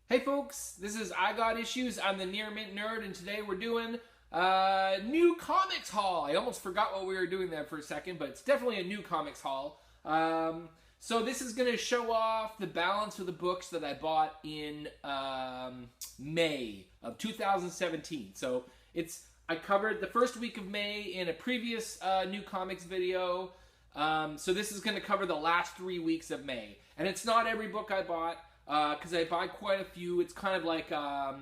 Hey folks, this is I Got Issues. I'm the Near Mint Nerd, and today we're doing new comics haul. I almost forgot what we were doing there for a second, but it's definitely a new comics haul. So this is going to show off the balance of the books that I bought in May of 2017. So I covered the first week of May in a previous new comics video. So this is going to cover the last 3 weeks of May. And it's not every book I bought, because I buy quite a few. It's kind of like a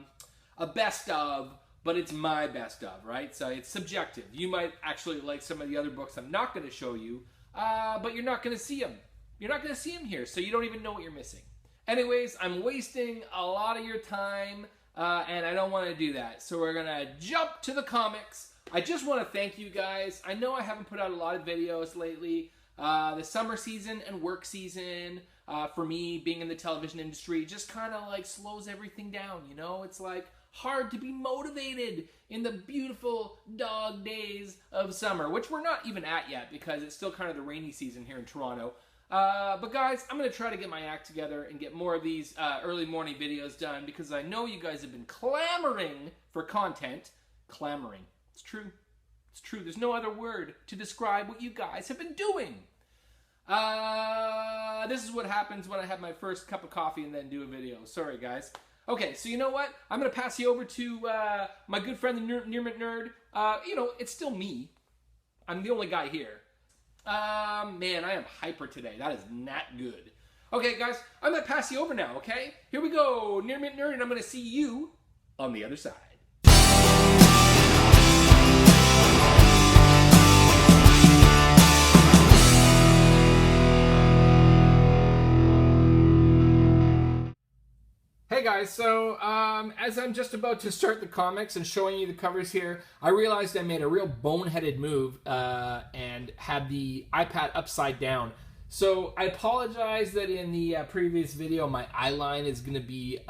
best of, but it's my best of, right? So it's subjective. You might actually like some of the other books I'm not going to show you, but you're not going to see them. You're not going to see them here, so you don't even know what you're missing. Anyways, I'm wasting a lot of your time, and I don't want to do that. So we're going to jump to the comics. I just want to thank you guys. I know I haven't put out a lot of videos lately. The summer season and work season, for me, being in the television industry, just kind of like slows everything down, you know? It's like hard to be motivated in the beautiful dog days of summer, which we're not even at yet because it's still kind of the rainy season here in Toronto. But guys, I'm going to try to get my act together and get more of these early morning videos done because I know you guys have been clamoring for content. Clamoring. It's true. It's true. There's no other word to describe what you guys have been doing. This is what happens when I have my first cup of coffee and then do a video. Sorry, guys. Okay, so you know what? I'm going to pass you over to my good friend, the Near Mint Nerd. You know, it's still me. I'm the only guy here. Man, I am hyper today. That is not good. Okay, guys, I'm going to pass you over now, okay? Here we go, Near Mint Nerd, and I'm going to see you on the other side. Hey guys, so as I'm just about to start the comics and showing you the covers here, I realized I made a real boneheaded move and had the iPad upside down. So I apologize that in the previous video my eye line is going to be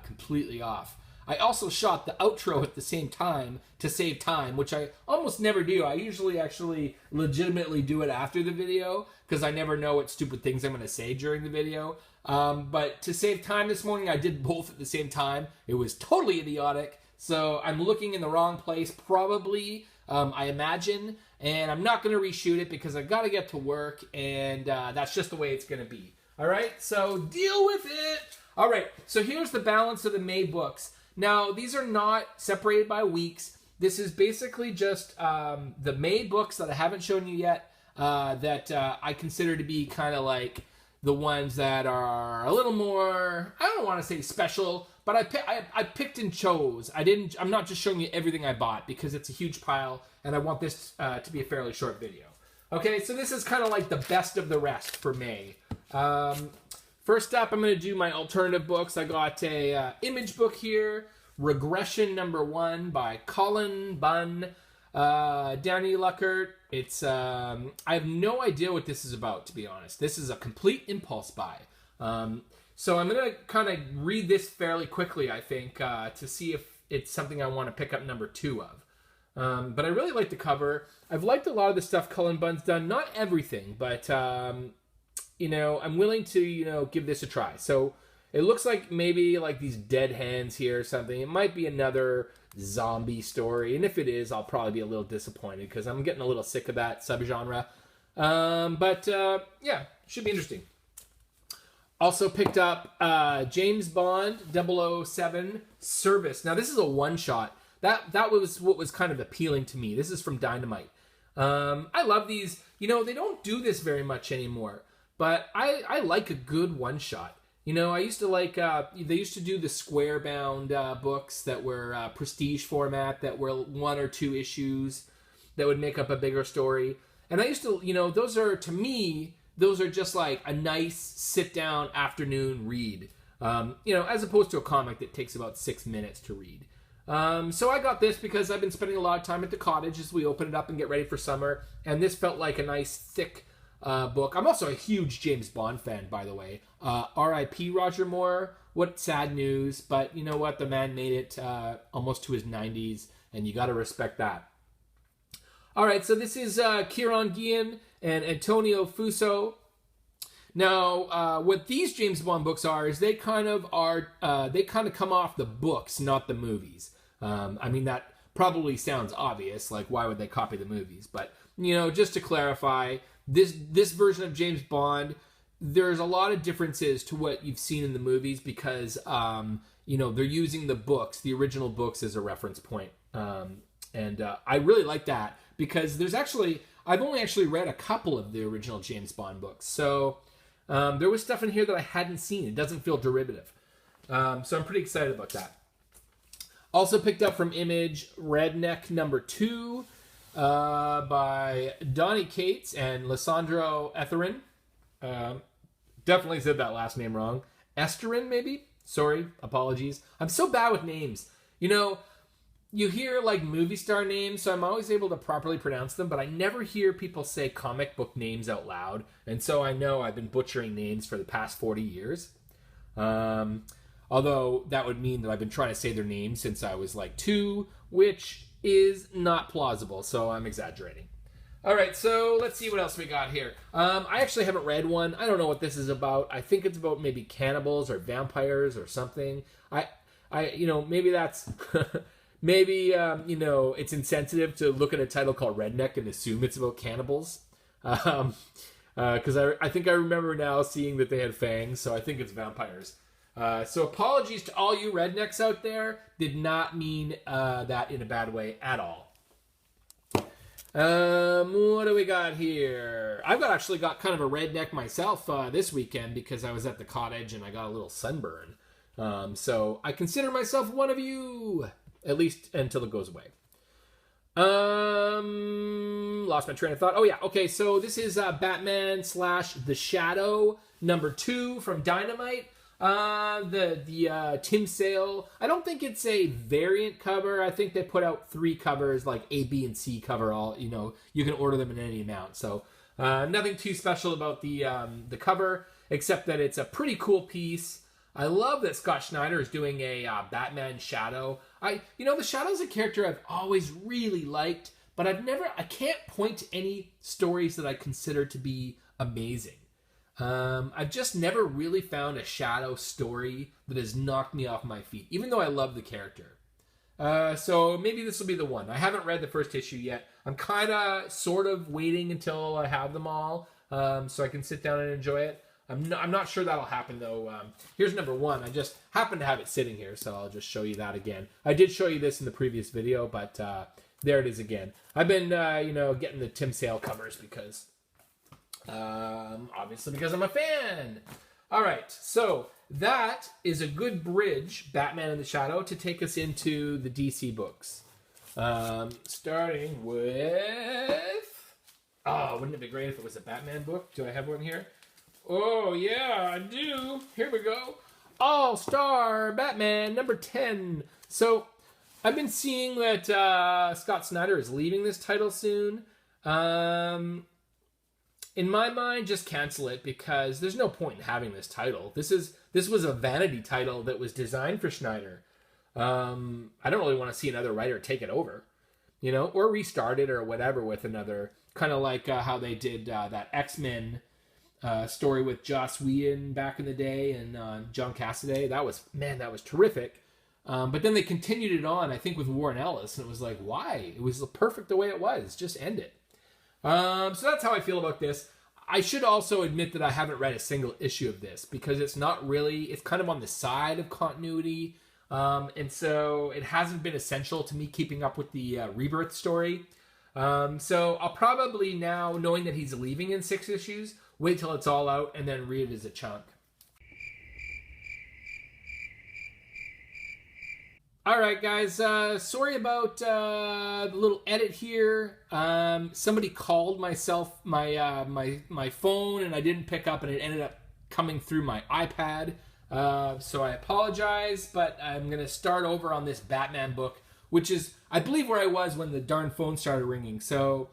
completely off. I also shot the outro at the same time to save time, which I almost never do. I usually actually legitimately do it after the video because I never know what stupid things I'm going to say during the video. But to save time this morning, I did both at the same time. It was totally idiotic. So I'm looking in the wrong place, probably, I imagine. And I'm not going to reshoot it because I've got to get to work. And that's just the way it's going to be. All right, so deal with it. All right, so here's the balance of the May books. Now, these are not separated by weeks. This is basically just the May books that I haven't shown you yet that I consider to be kind of like the ones that are a little more, I don't want to say special, but I picked and chose. I'm not just showing you everything I bought because it's a huge pile and I want this to be a fairly short video. Okay, so this is kind of like the best of the rest for May. First up, I'm going to do my alternative books. I got a image book here, Regression #1 by Colin Bunn, Danny Luckert. It's I have no idea what this is about, to be honest. This is a complete impulse buy. So I'm going to kind of read this fairly quickly, I think, to see if it's something I want to pick up #2 of. But I really like the cover. I've liked a lot of the stuff Colin Bunn's done. Not everything, but you know, I'm willing to, you know, give this a try. So it looks like maybe like these dead hands here or something. It might be another zombie story. And if it is, I'll probably be a little disappointed because I'm getting a little sick of that subgenre. But yeah, should be interesting. Also picked up James Bond 007 Service. Now this is a one-shot. That was what was kind of appealing to me. This is from Dynamite. I love these. You know, they don't do this very much anymore. But I like a good one-shot. You know, I used to like, they used to do the square-bound books that were prestige format, that were 1 or 2 issues that would make up a bigger story. And I used to, you know, those are, to me, those are just like a nice sit-down afternoon read. You know, as opposed to a comic that takes about 6 minutes to read. So I got this because I've been spending a lot of time at the cottage as we open it up and get ready for summer. And this felt like a nice, thick book. I'm also a huge James Bond fan, by the way. R.I.P. Roger Moore. What sad news, but you know what? The man made it almost to his 90s, and you got to respect that. All right, so this is Kieran Guillen and Antonio Fuso. Now, what these James Bond books are is they kind of come off the books, not the movies. I mean, that probably sounds obvious, like why would they copy the movies? But, you know, just to clarify, this version of James Bond, there's a lot of differences to what you've seen in the movies because, you know, they're using the books, the original books, as a reference point. And I really like that because I've only actually read a couple of the original James Bond books. So there was stuff in here that I hadn't seen. It doesn't feel derivative. So I'm pretty excited about that. Also picked up from Image, Redneck number 2 by Donnie Cates and Lissandro Etherin. Definitely said that last name wrong. Esterin, maybe? Sorry, apologies. I'm so bad with names. You know, you hear like movie star names, so I'm always able to properly pronounce them, but I never hear people say comic book names out loud, and so I know I've been butchering names for the past 40 years. Although that would mean that I've been trying to say their names since I was like 2, which is not plausible, so I'm exaggerating. All right, so let's see what else we got here. I actually haven't read one. I don't know what this is about. I think it's about maybe cannibals or vampires or something. You know, maybe that's... Maybe, you know, it's insensitive to look at a title called Redneck and assume it's about cannibals. Because I think I remember now seeing that they had fangs, so I think it's vampires. So apologies to all you rednecks out there. Did not mean that in a bad way at all. What do we got here? I've actually got kind of a redneck myself this weekend because I was at the cottage and I got a little sunburn. So I consider myself one of you. At least until it goes away. Lost my train of thought. Oh, yeah. Okay, so this is Batman / The Shadow number 2 from Dynamite. The Tim Sale. I don't think it's a variant cover. I think they put out 3 covers, like A, B, and C cover all. You know, you can order them in any amount. So nothing too special about the cover, except that it's a pretty cool piece. I love that Scott Snyder is doing a Batman Shadow. You know, the Shadow's a character I've always really liked, but I can't point to any stories that I consider to be amazing. I've just never really found a Shadow story that has knocked me off my feet, even though I love the character. So maybe this will be the one. I haven't read the first issue yet. I'm kind of sort of waiting until I have them all so I can sit down and enjoy it. I'm not sure that'll happen, though. Here's number 1. I just happen to have it sitting here, so I'll just show you that again. I did show you this in the previous video, but there it is again. I've been, you know, getting the Tim Sale covers because, obviously because I'm a fan. All right, so that is a good bridge, Batman in the Shadow, to take us into the DC books. Starting with... Oh, wouldn't it be great if it was a Batman book? Do I have one here? Oh, yeah, I do. Here we go. All-Star Batman number 10. So, I've been seeing that Scott Snyder is leaving this title soon. In my mind, just cancel it because there's no point in having this title. This was a vanity title that was designed for Snyder. I don't really want to see another writer take it over, you know, or restart it or whatever with another, kind of like how they did that X-Men story with Joss Whedon back in the day and John Cassaday. That was terrific. But then they continued it on, I think, with Warren Ellis, and it was like, why? It was perfect the way it was. Just end it. So that's how I feel about this. I should also admit that I haven't read a single issue of this because it's kind of on the side of continuity. And so it hasn't been essential to me keeping up with the Rebirth story. So I'll probably now, knowing that he's leaving in 6 issues, wait till it's all out and then read it as a chunk. All right, guys. Sorry about the little edit here. Somebody called my phone and I didn't pick up, and it ended up coming through my iPad. So I apologize, but I'm gonna start over on this Batman book, which is, I believe, where I was when the darn phone started ringing. So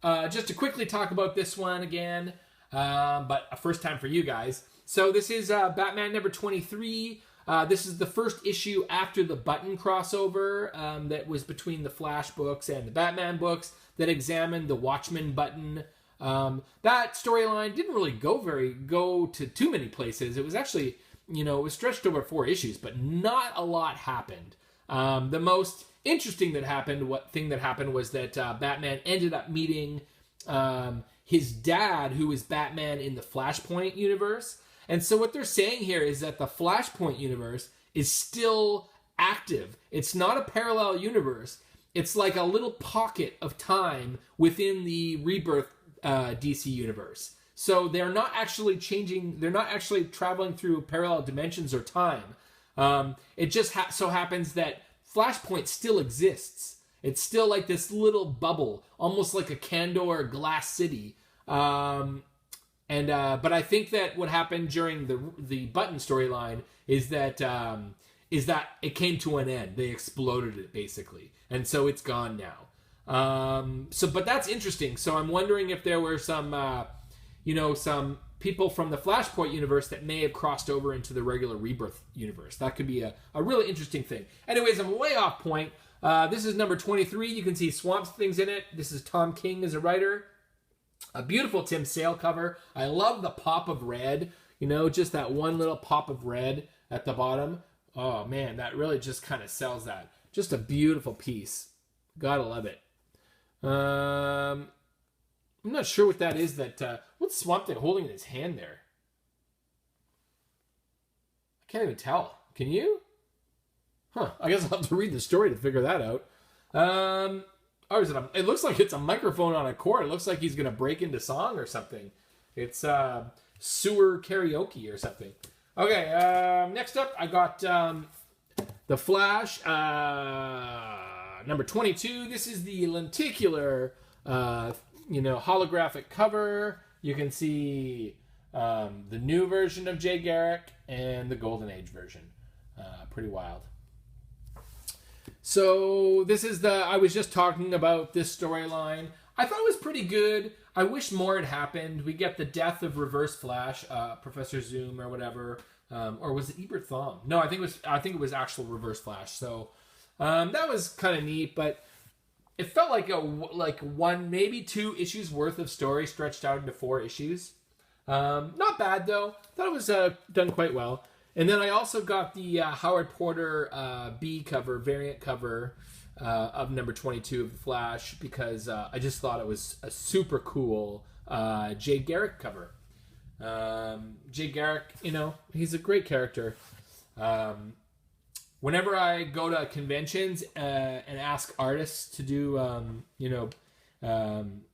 just to quickly talk about this one again. But a first time for you guys. So this is Batman number 23. This is the first issue after the Button crossover that was between the Flash books and the Batman books that examined the Watchmen Button That storyline didn't really go to too many places. It was actually, it was stretched over 4 issues, but not a lot happened. The most interesting thing that happened was that Batman ended up meeting his dad, who is Batman in the Flashpoint universe. And so what they're saying here is that the Flashpoint universe is still active. It's not a parallel universe. It's like a little pocket of time within the Rebirth DC universe. So they're not actually changing. They're not actually traveling through parallel dimensions or time. It just so happens that Flashpoint still exists. It's still like this little bubble, almost like a Kandor glass city. But I think that what happened during the Button storyline is that it came to an end. They exploded it basically, and so it's gone now. But that's interesting. So I'm wondering if there were some people from the Flashpoint universe that may have crossed over into the regular Rebirth universe. That could be a really interesting thing. Anyways, I'm way off point. This is number 23. You can see Swamp Thing's in it. This is Tom King as a writer. A beautiful Tim Sale cover. I love the pop of red. Just that one little pop of red at the bottom. Oh, man, that really just kind of sells that. Just a beautiful piece. Gotta love it. I'm not sure what that is. What's Swamp Thing holding in his hand there? I can't even tell. Can you? I guess I'll have to read the story to figure that out. Is it? It looks like it's a microphone on a cord. It looks like he's going to break into song or something. It's sewer karaoke or something. Okay, next up I got The Flash, number 22. This is the lenticular, holographic cover. You can see the new version of Jay Garrick and the Golden Age version. Pretty wild. So this is I was just talking about this storyline. I thought it was pretty good. I wish more had happened. We get the death of Reverse Flash, Professor Zoom or whatever. Or was it Ebert Thom? No, I think it was actual Reverse Flash. So that was kind of neat, but it felt like one, maybe 2 issues worth of story stretched out into 4 issues. Not bad though. Thought it was done quite well. And then I also got the Howard Porter B cover, variant cover of number 22 of The Flash because I just thought it was a super cool Jay Garrick cover. Jay Garrick, he's a great character. Whenever I go to conventions and ask artists to do,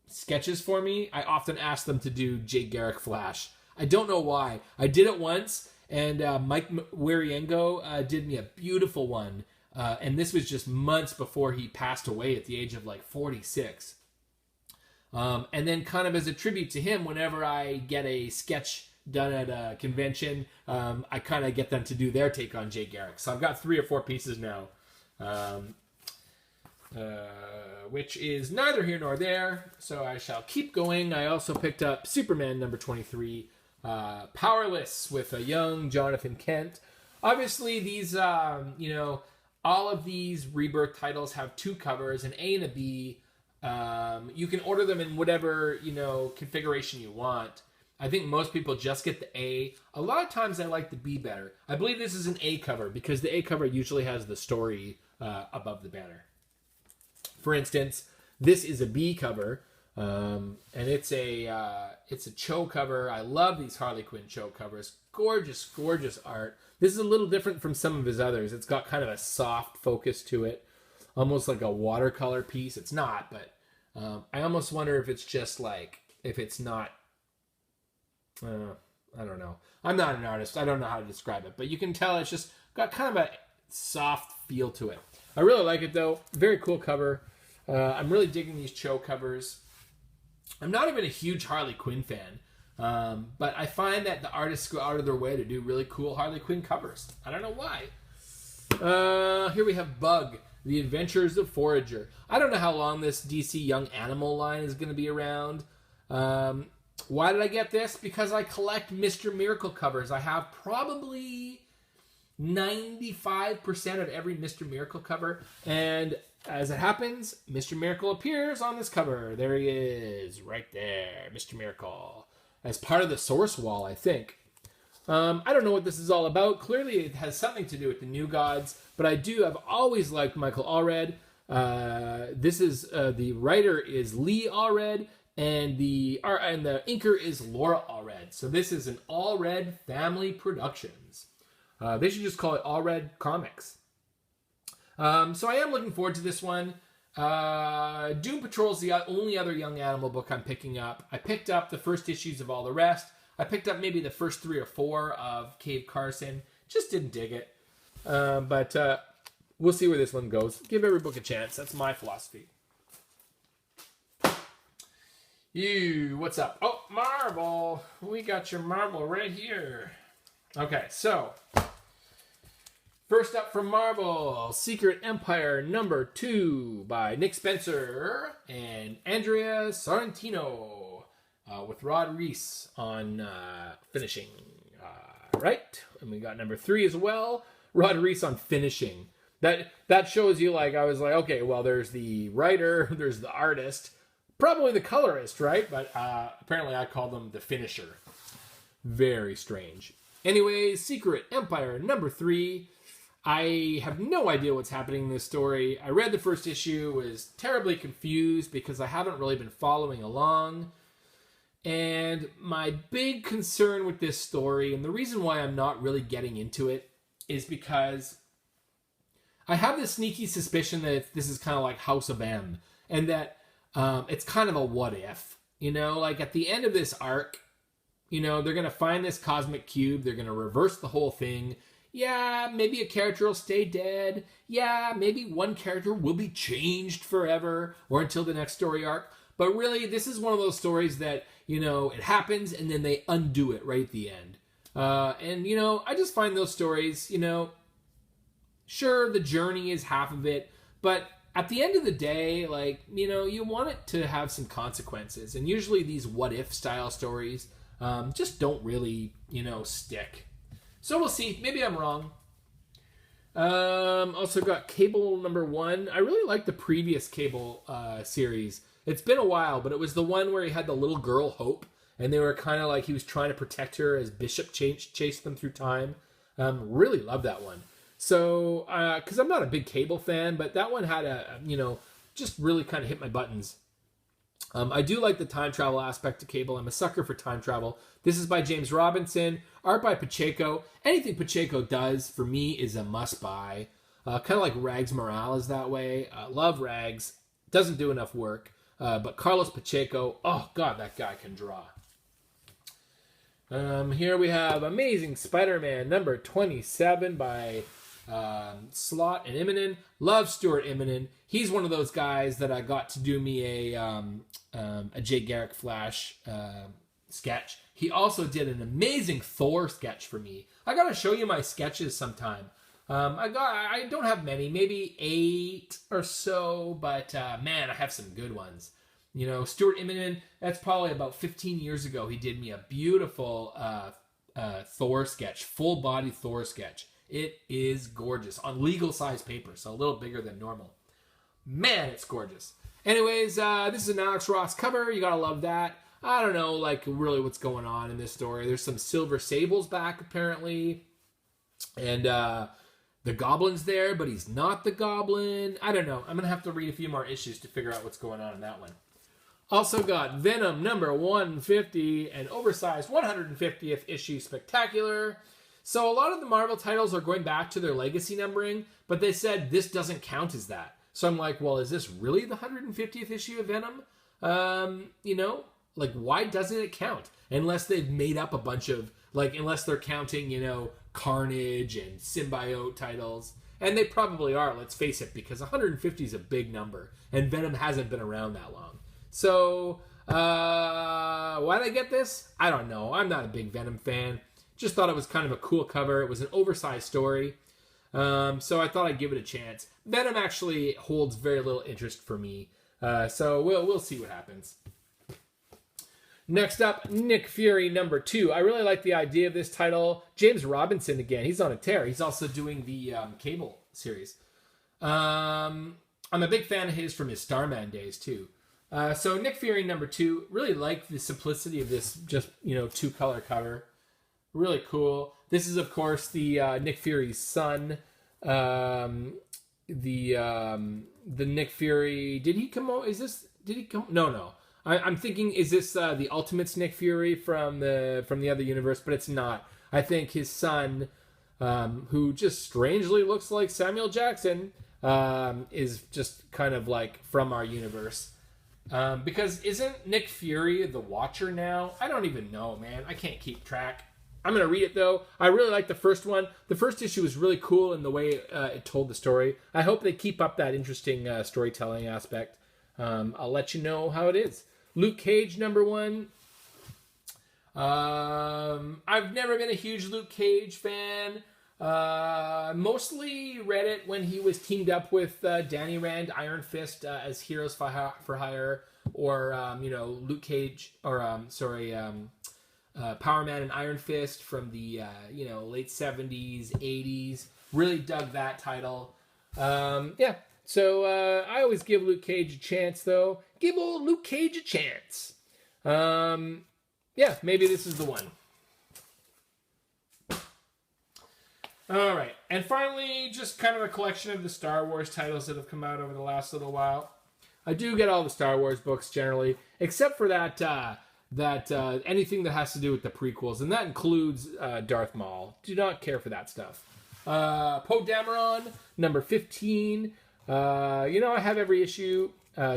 sketches for me, I often ask them to do Jay Garrick Flash. I don't know why. I did it once. And Mike Wieriengo did me a beautiful one. And this was just months before he passed away at the age of 46. And then kind of as a tribute to him, whenever I get a sketch done at a convention, I kind of get them to do their take on Jay Garrick. So I've got 3 or 4 pieces now, which is neither here nor there. So I shall keep going. I also picked up Superman number 23. Powerless with a young Jonathan Kent. Obviously, these, all of these Rebirth titles have 2 covers, an A and a B. You can order them in whatever, configuration you want. I think most people just get the A. A lot of times I like the B better. I believe this is an A cover because the A cover usually has the story above the banner. For instance, this is a B cover. And it's a Cho cover. I love these Harley Quinn Cho covers. Gorgeous, gorgeous art. This is a little different from some of his others. It's got kind of a soft focus to it, almost like a watercolor piece. It's not, but I almost wonder if it's just if it's not. I don't know. I'm not an artist. I don't know how to describe it, but you can tell it's just got kind of a soft feel to it. I really like it though. Very cool cover. I'm really digging these Cho covers. I'm not even a huge Harley Quinn fan, but I find that the artists go out of their way to do really cool Harley Quinn covers. I don't know why. Here we have Bug, The Adventures of Forager. I don't know how long this DC Young Animal line is going to be around. Why did I get this? Because I collect Mr. Miracle covers. I have probably 95% of every Mr. Miracle cover. And as it happens, Mr. Miracle appears on this cover. There he is, right there, Mr. Miracle. As part of the source wall, I think. I don't know what this is all about. Clearly, it has something to do with the New Gods. But I've always liked Michael Allred. This is the writer is Lee Allred, and the inker is Laura Allred. So this is an Allred Family Productions. They should just call it Allred Comics. So I am looking forward to this one. Doom Patrol is the only other Young Animal book I'm picking up. I picked up the first issues of all the rest. I picked up maybe the first 3 or 4 of Cave Carson. Just didn't dig it. But we'll see where this one goes. Give every book a chance. That's my philosophy. What's up? Oh, Marvel. We got your Marvel right here. Okay, so first up from Marvel, Secret Empire #2 by Nick Spencer and Andrea Sorrentino. With Rod Reese on finishing. Right? And we got #3 as well. Rod Reese on finishing. That shows you, like, I was like, okay, well, there's the writer, there's the artist, probably the colorist, right? But apparently I call them the finisher. Very strange. Anyways, Secret Empire #3. I have no idea what's happening in this story. I read the first issue, was terribly confused because I haven't really been following along. And my big concern with this story, and the reason why I'm not really getting into it, is because I have this sneaky suspicion that this is kind of like House of M, and that it's kind of a what if. You know, like at the end of this arc, you know, they're going to find this cosmic cube, they're going to reverse the whole thing. Yeah, maybe a character will stay dead. Yeah, maybe one character will be changed forever or until the next story arc. But really, this is one of those stories that, you know, it happens and then they undo it right at the end. And, you know, I just find those stories, you know, sure, the journey is half of it. But at the end of the day, like, you know, you want it to have some consequences. And usually these what-if style stories just don't really, you know, stick. So we'll see. Maybe I'm wrong. Also got Cable #1. I really like the previous Cable series. It's been a while, but it was the one where he had the little girl Hope, and they were kind of like he was trying to protect her as Bishop chased them through time. Really love that one. So, because I'm not a big Cable fan, but that one had you know, just really kind of hit my buttons. I do like the time travel aspect of Cable. I'm a sucker for time travel. This is by James Robinson, art by Pacheco. Anything Pacheco does, for me, is a must-buy. Kind of like Rags Morale is that way. Love Rags. Doesn't do enough work. But Carlos Pacheco, oh God, that guy can draw. Here we have Amazing Spider-Man #27 by Slott and Immonen. Love Stuart Immonen. He's one of those guys that I got to do me a Jay Garrick Flash sketch. He also did an amazing Thor sketch for me. I gotta show you my sketches sometime. I don't have many, maybe 8 or so, but man, I have some good ones. You know, Stuart Immonen, that's probably about 15 years ago. He did me a beautiful Thor sketch, full body Thor sketch. It is gorgeous on legal size paper, so a little bigger than normal. Man, it's gorgeous. Anyways, this is an Alex Ross cover. You gotta love that. I don't know, like, really what's going on in this story. There's some Silver Sable's back, apparently. And the Goblin's there, but he's not the Goblin. I don't know. I'm gonna have to read a few more issues to figure out what's going on in that one. Also got Venom #150, an oversized 150th issue spectacular. So a lot of the Marvel titles are going back to their legacy numbering, but they said this doesn't count as that. So I'm like, well, is this really the 150th issue of Venom? You know, like, why doesn't it count? Unless they've made up a bunch of, like, unless they're counting, you know, Carnage and Symbiote titles. And they probably are, let's face it, because 150 is a big number, and Venom hasn't been around that long. So, why did I get this? I don't know. I'm not a big Venom fan. Just thought it was kind of a cool cover. It was an oversized story. So I thought I'd give it a chance. Venom actually holds very little interest for me. So we'll see what happens. Next up, Nick Fury #2. I really like the idea of this title. James Robinson again. He's on a tear. He's also doing the Cable series. I'm a big fan of his from his Starman days too. So Nick Fury #2. Really like the simplicity of this, just 2-color cover. Really cool. This is of course the Nick Fury's son. The Nick Fury. Did he come out? Did he come? No. I'm thinking, is this the Ultimates Nick Fury from the other universe? But it's not. I think his son, who just strangely looks like Samuel Jackson, is just kind of like from our universe. Because isn't Nick Fury the Watcher now? I don't even know, man. I can't keep track. I'm going to read it, though. I really like the first one. The first issue was really cool in the way it told the story. I hope they keep up that interesting storytelling aspect. I'll let you know how it is. Luke Cage #1. I've never been a huge Luke Cage fan. Mostly read it when he was teamed up with Danny Rand, Iron Fist, as Heroes for Hire, or Luke Cage, or Power Man and Iron Fist from the late 70s, 80s. Really dug that title. So I always give Luke Cage a chance, though. Give old Luke Cage a chance. Maybe this is the one. All right. And finally, just kind of a collection of the Star Wars titles that have come out over the last little while. I do get all the Star Wars books generally, except for that anything that has to do with the prequels, and that includes Darth Maul. Do not care for that stuff. Poe Dameron, #15. I have every issue.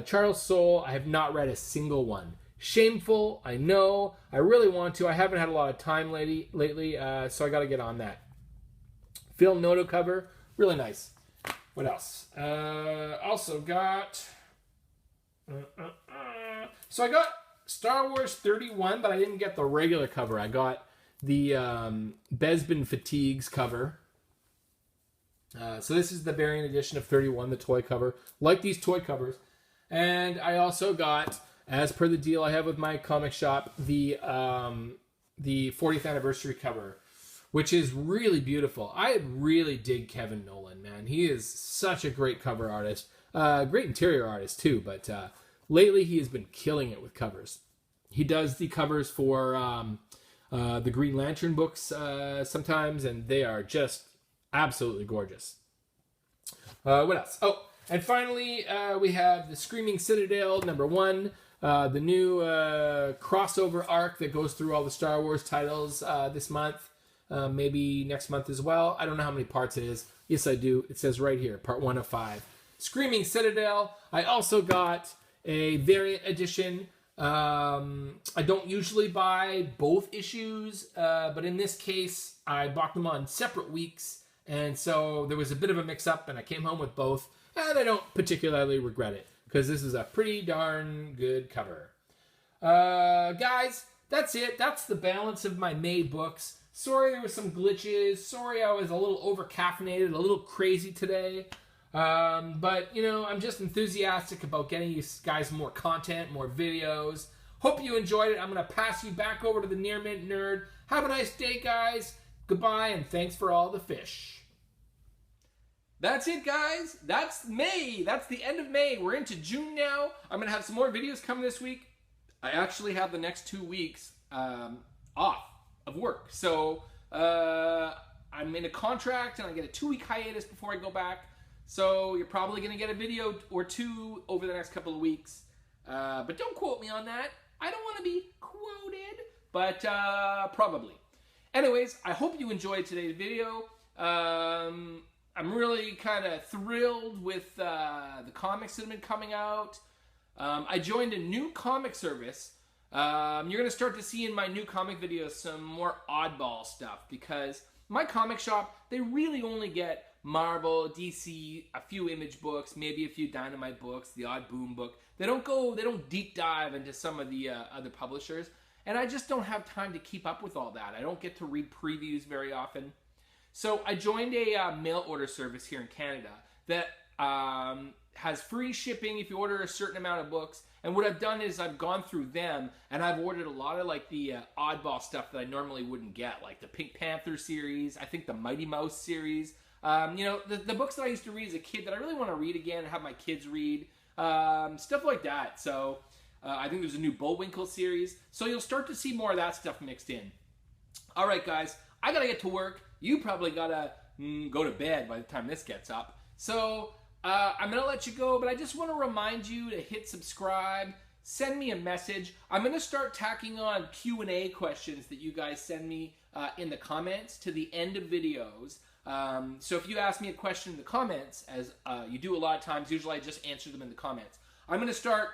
Charles Soule, I have not read a single one. Shameful, I know. I really want to. I haven't had a lot of time lately, so I got to get on that. Phil Noto cover, really nice. What else? Also got... So I got Star Wars 31, but I didn't get the regular cover. I got the Bespin Fatigues cover. So this is the variant edition of 31, the toy cover. Like these toy covers. And I also got, as per the deal I have with my comic shop, the 40th anniversary cover, which is really beautiful. I really dig Kevin Nolan, man. He is such a great cover artist. Great interior artist, too. But lately, he has been killing it with covers. He does the covers for the Green Lantern books sometimes, and they are just absolutely gorgeous. What else? Oh, and finally, we have the Screaming Citadel #1, the new crossover arc that goes through all the Star Wars titles this month, maybe next month as well. I don't know how many parts it is. Yes, I do. It says right here, part 1 of 5. Screaming Citadel. I also got a variant edition. I don't usually buy both issues, but in this case, I bought them on separate weeks, and so there was a bit of a mix-up, and I came home with both, and I don't particularly regret it, because this is a pretty darn good cover. Guys, that's it. That's the balance of my May books. Sorry there were some glitches. Sorry I was a little over-caffeinated, a little crazy today. But, I'm just enthusiastic about getting you guys more content, more videos. Hope you enjoyed it. I'm going to pass you back over to the Near Mint Nerd. Have a nice day, guys. Goodbye, and thanks for all the fish. That's it, guys. That's May. That's the end of May. We're into June now. I'm going to have some more videos coming this week. I actually have the next 2 weeks off of work. So I'm in a contract, and I get a 2-week hiatus before I go back. So you're probably going to get a video or 2 over the next couple of weeks. But don't quote me on that. I don't want to be quoted, but probably. Anyways, I hope you enjoyed today's video. I'm really kind of thrilled with the comics that have been coming out. I joined a new comic service. You're going to start to see in my new comic videos some more oddball stuff, because my comic shop, they really only get Marvel, DC, a few Image books, maybe a few Dynamite books, the odd Boom book. They don't deep dive into some of the other publishers, and I just don't have time to keep up with all that. I don't get to read previews very often. So I joined a mail order service here in Canada that has free shipping if you order a certain amount of books. And what I've done is I've gone through them and I've ordered a lot of like the oddball stuff that I normally wouldn't get, like the Pink Panther series, I think the Mighty Mouse series. You know, the books that I used to read as a kid that I really want to read again and have my kids read, stuff like that. So I think there's a new Bullwinkle series. So you'll start to see more of that stuff mixed in. All right, guys, I got to get to work. You probably got to go to bed by the time this gets up. So I'm going to let you go, but I just want to remind you to hit subscribe, send me a message. I'm going to start tacking on Q&A questions that you guys send me in the comments to the end of videos. So if you ask me a question in the comments, as you do a lot of times, usually I just answer them in the comments. I'm going to start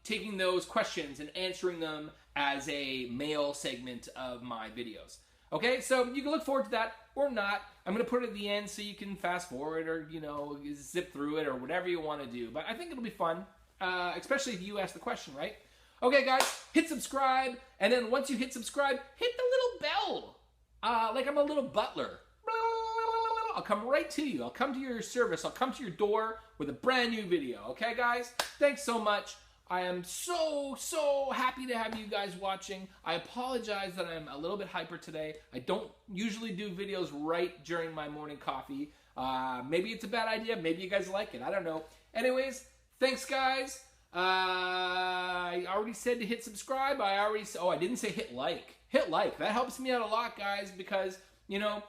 taking those questions and answering them as a mail segment of my videos. Okay, so you can look forward to that or not. I'm going to put it at the end so you can fast forward or, you know, zip through it or whatever you want to do. But I think it'll be fun, especially if you ask the question, right? Okay, guys, hit subscribe. And then once you hit subscribe, hit the little bell. Like I'm a little butler. I'll come right to you. I'll come to your service. I'll come to your door with a brand new video. Okay, guys? Thanks so much. I am so happy to have you guys watching. I apologize that I'm a little bit hyper today. I don't usually do videos right during my morning coffee. Maybe it's a bad idea. Maybe you guys like it. I don't know. Anyways, thanks, guys. I already said to hit subscribe. I didn't say hit like. Hit like. That helps me out a lot, guys, because, you know,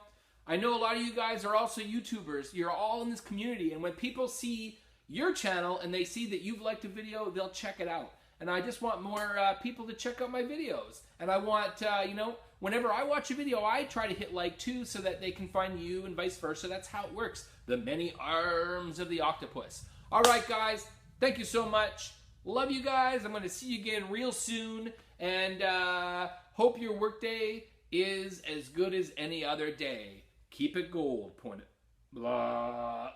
I know a lot of you guys are also YouTubers. You're all in this community, and when people see your channel and they see that you've liked a video, they'll check it out. And I just want more people to check out my videos. And I want, you know, whenever I watch a video, I try to hit like too so that they can find you and vice versa. That's how it works. The many arms of the octopus. All right, guys. Thank you so much. Love you guys. I'm going to see you again real soon. And hope your workday is as good as any other day. Keep it gold. Point it. Blah.